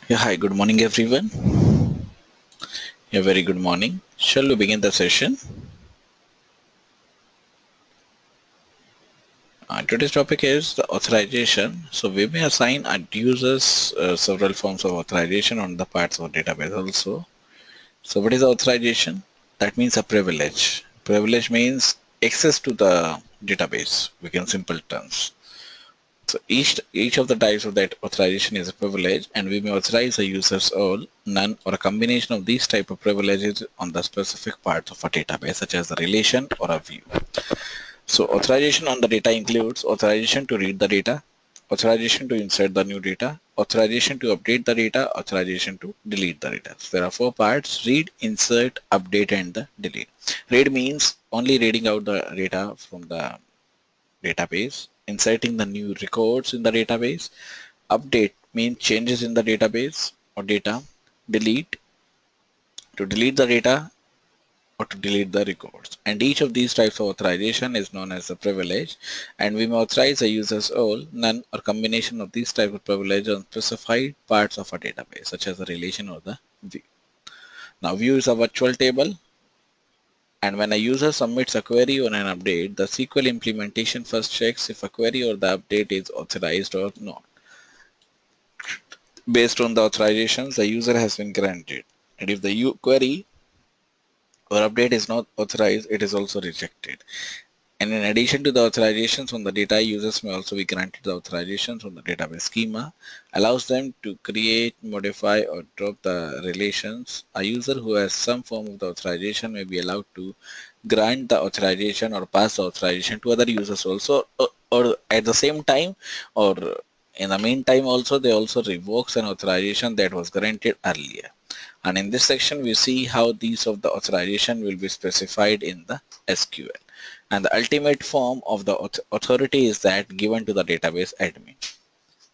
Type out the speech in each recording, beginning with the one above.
Yeah, hi, good morning everyone. Yeah, very good morning. Shall we begin the session? Today's topic is the authorization. So we may assign our users several forms of authorization on the parts of database also. So what is authorization? That means a privilege. Privilege means access to the database, we can simple terms. So each of the types of that authorization is a privilege, and we may authorize a user's all, none, or a combination of these type of privileges on the specific parts of a database, such as a relation or a view. So authorization on the data includes authorization to read the data, authorization to insert the new data, authorization to update the data, authorization to delete the data. So there are four parts: read, insert, update, and the delete. Read means only reading out the data from the database, inserting the new records in the database. Update means changes in the database or data. Delete, to delete the data or to delete the records. And each of these types of authorization is known as a privilege, and we may authorize a user's all, none, or combination of these type of privilege on specified parts of a database, such as the relation or the view. Now view is a virtual table, and when a user submits a query or an update, the SQL implementation first checks if a query or the update is authorized or not. Based on the authorizations the user has been granted, and if the query or update is not authorized, it is also rejected. And in addition to the authorizations on the data, users may also be granted the authorizations on the database schema, allows them to create, modify, or drop the relations. A user who has some form of the authorization may be allowed to grant the authorization or pass the authorization to other users also, or at the same time, or in the meantime also, they also revokes an authorization that was granted earlier. And in this section, we see how these of the authorization will be specified in the SQL. And the ultimate form of the authority is that given to the database admin.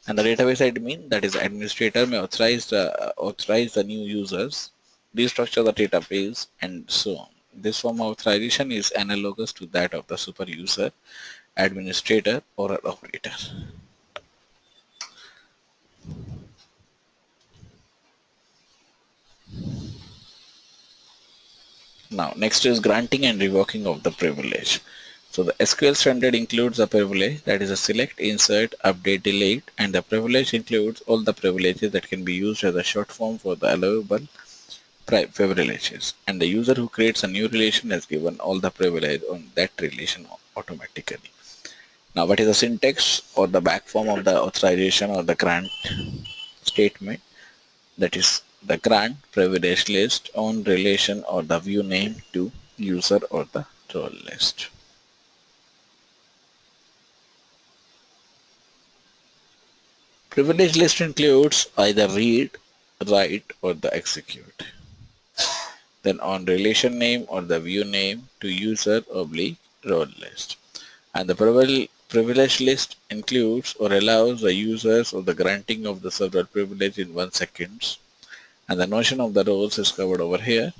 And the database admin, that is administrator, may authorize the new users, restructure the database, and so on. This form of authorization is analogous to that of the super user, administrator, or an operator. Now, next is granting and revoking of the privilege. So the SQL standard includes a privilege, that is a select, insert, update, delete, and the privilege includes all the privileges that can be used as a short form for the allowable privileges. And the user who creates a new relation is given all the privilege on that relation automatically. Now, what is the syntax or the back form of the authorization or the grant statement? That is the grant privilege list on relation or the view name to user or the role list. Privilege list includes either read, write, or the execute. Then on relation name or the view name to user oblique role list. And the privilege list includes or allows the users or the granting of the several privilege in 1 second. And the notion of the roles is covered over here.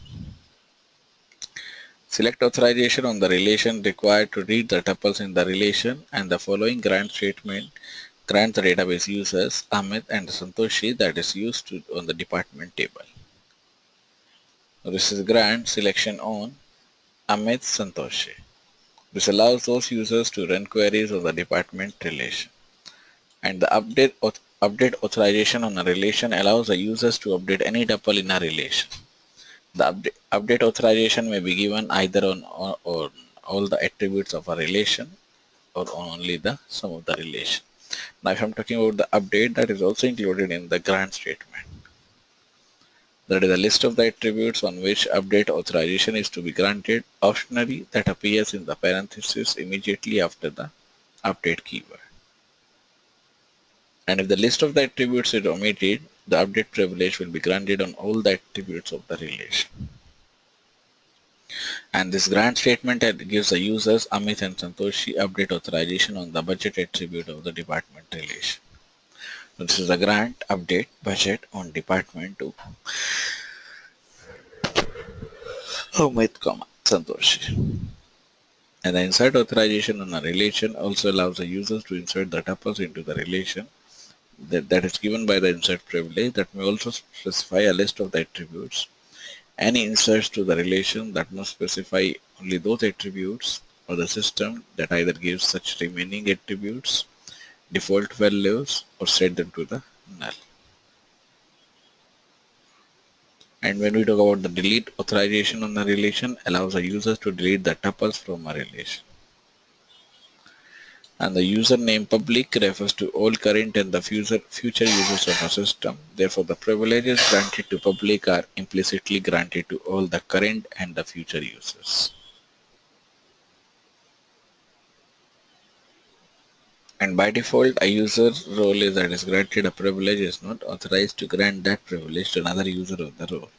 Select authorization on the relation required to read the tuples in the relation, and the following grant statement grant the database users Amit and Santoshi that is used on the department table. So this is grant selection on Amit Santoshi. This allows those users to run queries on the department relation. And the update authorization on a relation allows the users to update any tuple in a relation. The update authorization may be given either on all the attributes of a relation or on only the sum of the relation. Now, if I'm talking about the update, that is also included in the grant statement. That is a list of the attributes on which update authorization is to be granted, optionally that appears in the parenthesis immediately after the update keyword. And if the list of the attributes is omitted, the update privilege will be granted on all the attributes of the relation. And this grant statement gives the users Amit and Santoshi update authorization on the budget attribute of the department relation. So this is the grant update budget on department to Amit, Santoshi. And the insert authorization on a relation also allows the users to insert the tuples into the relation that is given by the insert privilege that may also specify a list of the attributes. Any inserts to the relation that must specify only those attributes or the system that either gives such remaining attributes default values or set them to the null. And when we talk about the delete authorization on the relation, allows the users to delete the tuples from a relation. And the username public refers to all current and the future users of a system. Therefore, the privileges granted to public are implicitly granted to all the current and the future users. And by default, a user role is that is granted a privilege is not authorized to grant that privilege to another user of the role,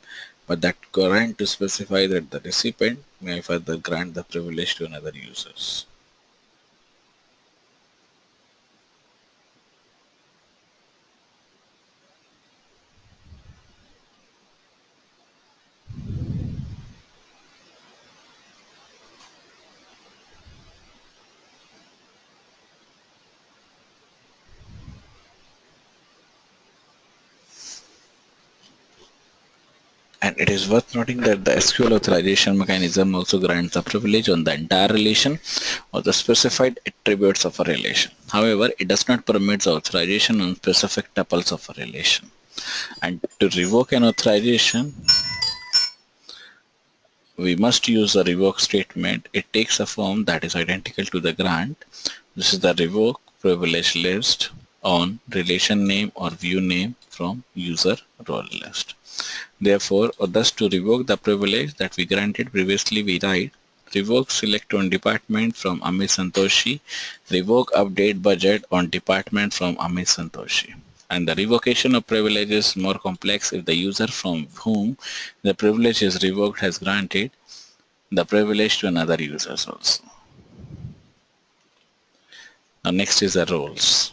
but that grant to specify that the recipient may further grant the privilege to another users. And it is worth noting that the SQL authorization mechanism also grants a privilege on the entire relation or the specified attributes of a relation. However, it does not permit the authorization on specific tuples of a relation. And to revoke an authorization, we must use a revoke statement. It takes a form that is identical to the grant. This is the revoke privilege list on relation name or view name from user role list. Therefore, or thus to revoke the privilege that we granted previously, we write revoke select on department from Amit Santoshi, revoke update budget on department from Amit Santoshi. And the revocation of privilege is more complex if the user from whom the privilege is revoked has granted the privilege to another users also. Now next is the roles.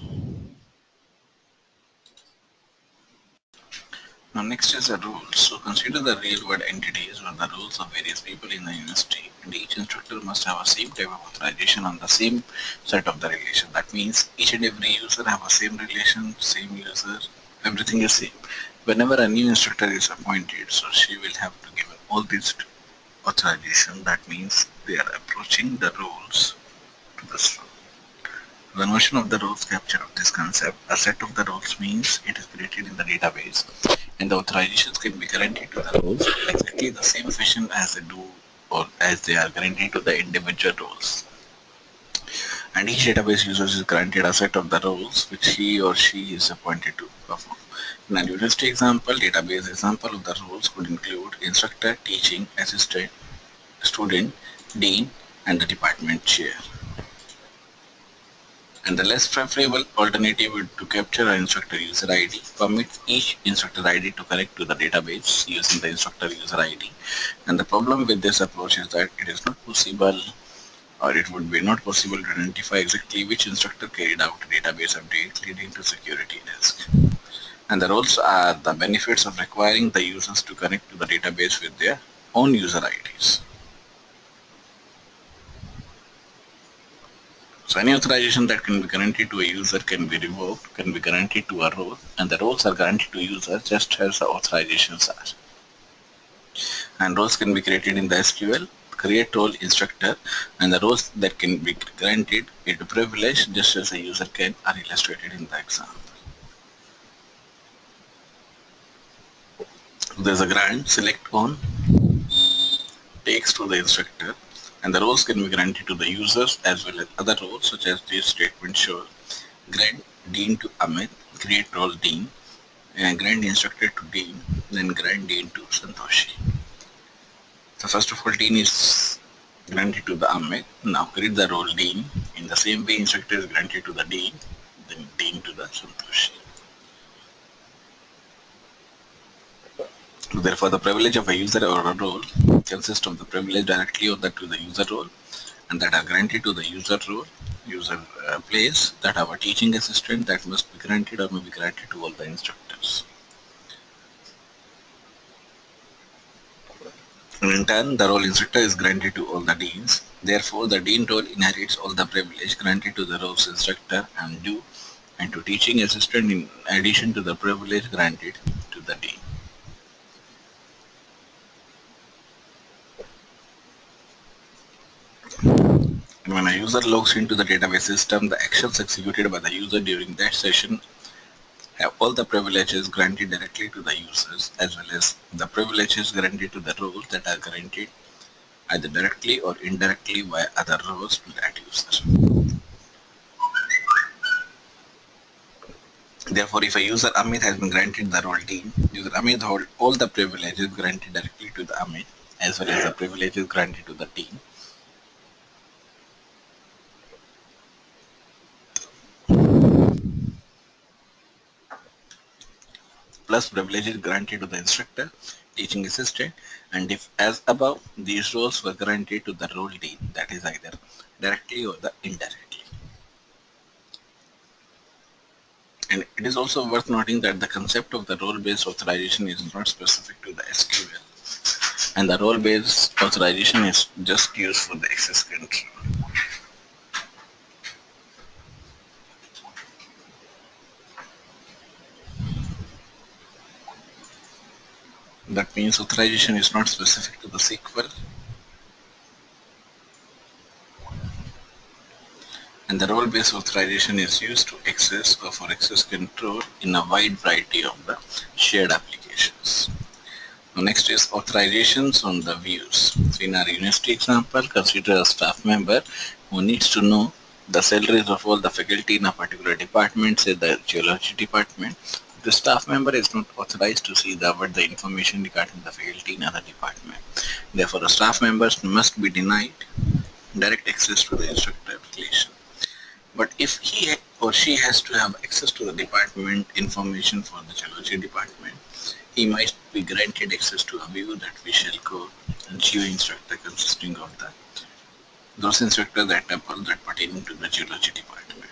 Now next is the rules. So consider the real world entities or the roles of various people in the industry, and each instructor must have a same type of authorization on the same set of the relation. That means each and every user have a same relation, same user, everything is same. Whenever a new instructor is appointed, so she will have to give all these authorization. That means they are approaching the roles to this role. The notion of the roles capture of this concept. A set of the roles means it is created in the database, and the authorizations can be guaranteed to the roles exactly the same fashion as they do or as they are guaranteed to the individual roles. And each database user is granted a set of the roles which he or she is appointed to perform. In a university example, database example of the roles could include instructor, teaching assistant, student, dean, and the department chair. And the less preferable alternative to capture an instructor user ID permits each instructor ID to connect to the database using the instructor user ID. And the problem with this approach is that it is not possible, or it would be not possible to identify exactly which instructor carried out a database update, leading to security risk. And the roles are the benefits of requiring the users to connect to the database with their own user IDs. So any authorization that can be granted to a user can be revoked, can be granted to a role, and the roles are granted to users just as the authorizations are. And roles can be created in the SQL, create role instructor, and the roles that can be granted into privilege just as a user can are illustrated in the example. There's a grant, select on, takes to the instructor, and the roles can be granted to the users as well as other roles such as this statement shows. Grant Dean to Amit, create role Dean, and grant instructor to Dean, then grant Dean to Santoshi. So first of all, Dean is granted to the Amit. Now create the role Dean. In the same way, instructor is granted to the Dean, then Dean to the Santoshi. Therefore, the privilege of a user or a role consists of the privilege directly or that to the user role, and that are granted to the user role, user place, that have a teaching assistant that must be granted or may be granted to all the instructors. And in turn, the role instructor is granted to all the deans. Therefore, the dean role inherits all the privilege granted to the role's instructor and to teaching assistant in addition to the privilege granted to the dean. And when a user logs into the database system, the actions executed by the user during that session have all the privileges granted directly to the users as well as the privileges granted to the roles that are granted either directly or indirectly by other roles to that user. Therefore, if a user Amit has been granted the role dean, user Amit holds all the privileges granted directly to the Amit as well as the privileges granted to the dean. Plus privileges granted to the instructor, teaching assistant, and if as above, these roles were granted to the role dean, that is either directly or the indirectly. And it is also worth noting that the concept of the role-based authorization is not specific to the SQL, and the role-based authorization is just used for the access control. That means authorization is not specific to the SQL, and the role-based authorization is used to access or for access control in a wide variety of the shared applications. Now next is authorizations on the views. So in our university example, consider a staff member who needs to know the salaries of all the faculty in a particular department, say the geology department. The staff member is not authorized to see what the information regarding the faculty in other department. Therefore, the staff members must be denied direct access to the instructor application. But if he or she has to have access to the department information for the geology department, he might be granted access to a view that we shall call a geo instructor consisting of those instructors that pertaining to the geology department.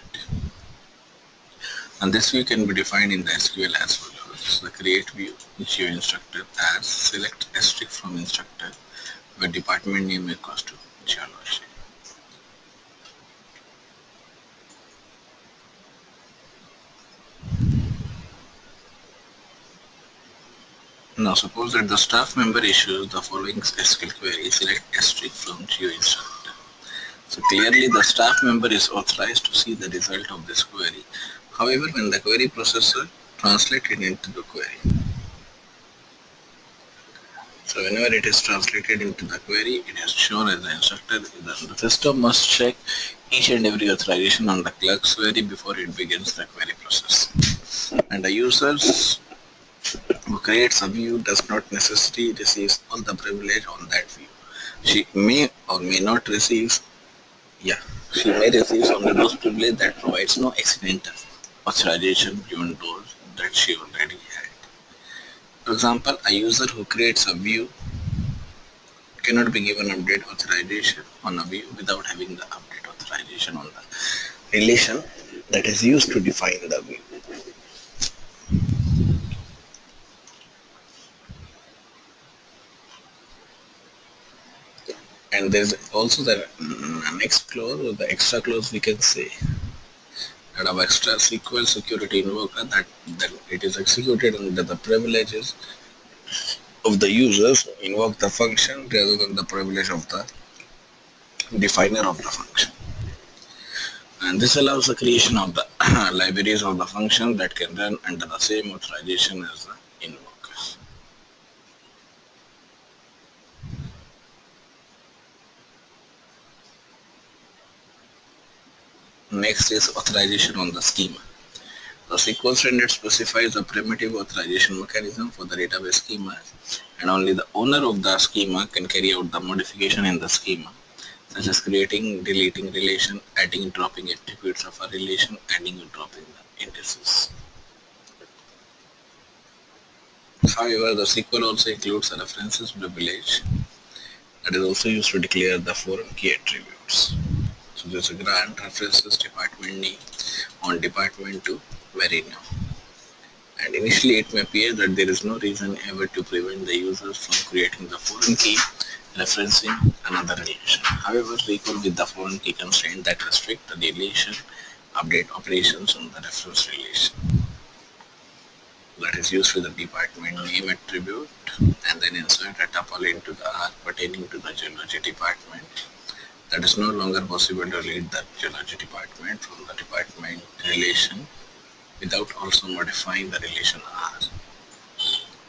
And this view can be defined in the SQL as follows. The create view, geo instructor as select asterisk from instructor where department name equals to geology. Now suppose that the staff member issues the following SQL query, select asterisk from geo instructor. So clearly the staff member is authorized to see the result of this query. However, when the query processor translates it into the query, so whenever it is translated into the query, it is shown as the instructor. The system must check each and every authorization on the clerk's query before it begins the query process. And the users who creates a view does not necessarily receive all the privilege on that view. She may or may not receive, she may receive only those privilege that provides no accidental authorization beyond those that she already had. For example, a user who creates a view cannot be given update authorization on a view without having the update authorization on the relation that is used to define the view. And there's also the next clause or the extra clause we can say that our extra SQL security invoker that it is executed under the privileges of the users invoke the function rather than the privilege of the definer of the function. And this allows the creation of the libraries of the function that can run under the same authorization as the invokers. Next is authorization on the schema. The SQL standard specifies a primitive authorization mechanism for the database schemas, and only the owner of the schema can carry out the modification in the schema, such as creating, deleting relation, adding and dropping attributes of a relation, adding and dropping the indices. However, the SQL also includes a references privilege that is also used to declare the foreign key attributes. So there's a grant references department name on department to very now. And initially it may appear that there is no reason ever to prevent the users from creating the foreign key referencing another relation. However, recall with the foreign key constraint that restrict the relation update operations on the reference relation that is used with the department name attribute, and then insert a tuple into the R pertaining to the geology department. That is no longer possible to read the geology department from the department relation without also modifying the relation R.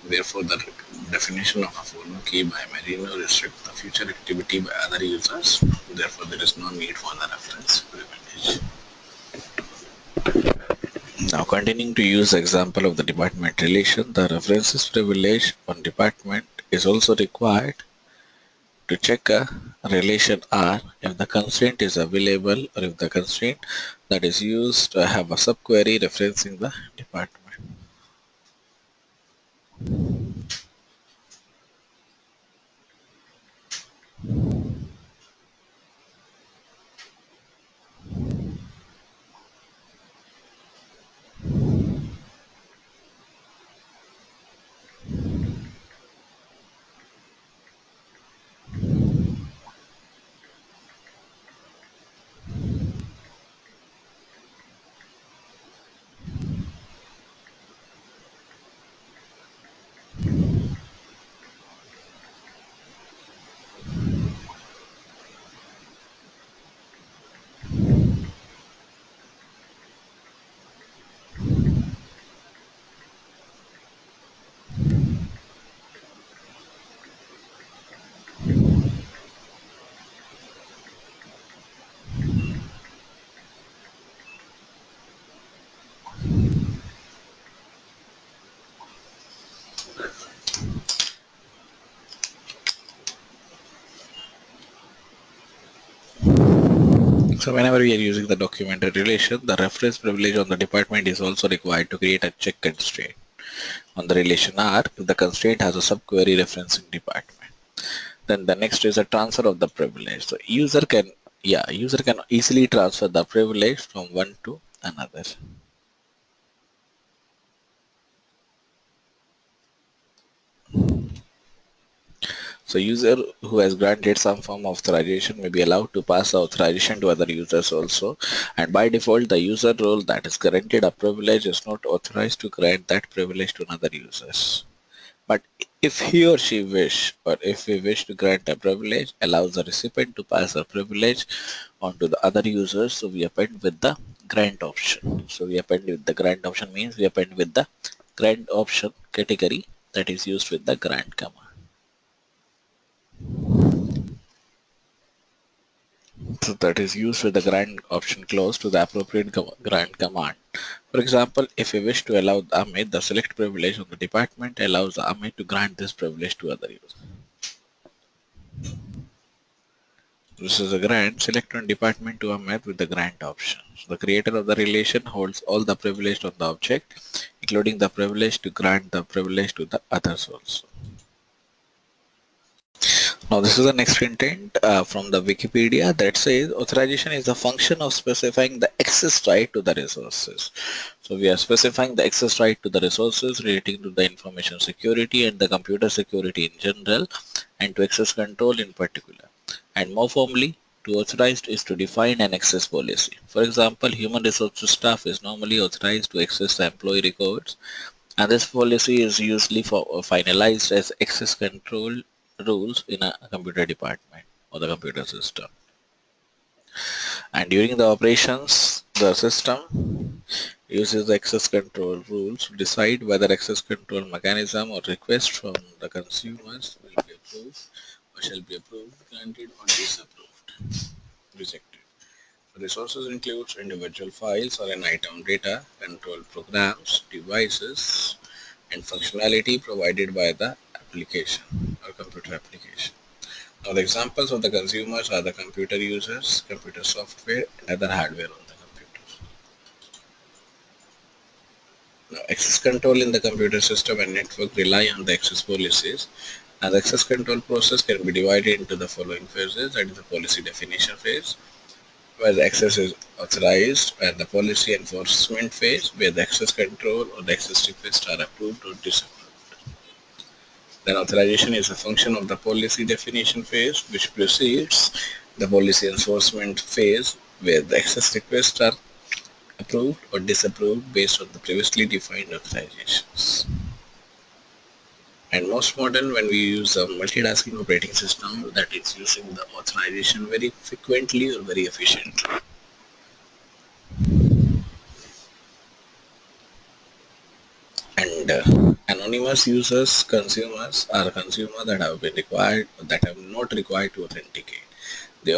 Therefore, the definition of a follow key by Merino restricts the future activity by other users. Therefore, there is no need for the reference privilege. Now, continuing to use example of the department relation, the references privilege on department is also required to check a relation R if the constraint is available or if the constraint that is used have a subquery referencing the department. So whenever we are using the documented relation, the reference privilege on the department is also required to create a check constraint on the relation R if the constraint has a subquery referencing department. Then the next is a transfer of the privilege. So user can easily transfer the privilege from one to another. So user who has granted some form of authorization may be allowed to pass the authorization to other users also, and by default the user role that is granted a privilege is not authorized to grant that privilege to another users. But if he or she wish, or if we wish to grant a privilege, allows the recipient to pass a privilege on to the other users, so we append with the grant option. So we append with the grant option means we append with the grant option category that is used with the grant command. So that is used with the grant option clause to the appropriate grant command. For example, if we wish to allow Amit the select privilege on the department, allows Amit to grant this privilege to other users. This is a grant. Select one department to Amit with the grant option. So the creator of the relation holds all the privilege on the object, including the privilege to grant the privilege to the others also. Now this is the next content from the Wikipedia that says authorization is a function of specifying the access right to the resources. So we are specifying the access right to the resources relating to the information security and the computer security in general, and to access control in particular. And more formally, to authorized is to define an access policy. For example, human resources staff is normally authorized to access the employee records, and this policy is usually finalized as access control rules in a computer department or the computer system. And during the operations, the system uses the access control rules to decide whether access control mechanism or request from the consumers will be approved or shall be approved, granted or disapproved, rejected. Resources includes individual files or an item data, control programs, devices, and functionality provided by the application or computer application. Now, the examples of the consumers are the computer users, computer software, and other hardware on the computers. Now, access control in the computer system and network rely on the access policies, and the access control process can be divided into the following phases. That is the policy definition phase, where the access is authorized, and the policy enforcement phase, where the access control or the access requests are approved or disapproved. Then authorization is a function of the policy definition phase, which precedes the policy enforcement phase, where the access requests are approved or disapproved based on the previously defined authorizations. And most modern, when we use a multitasking operating system that is using the authorization very frequently or very efficiently. And anonymous users, consumers, are consumers that have been required, that have not required to authenticate. They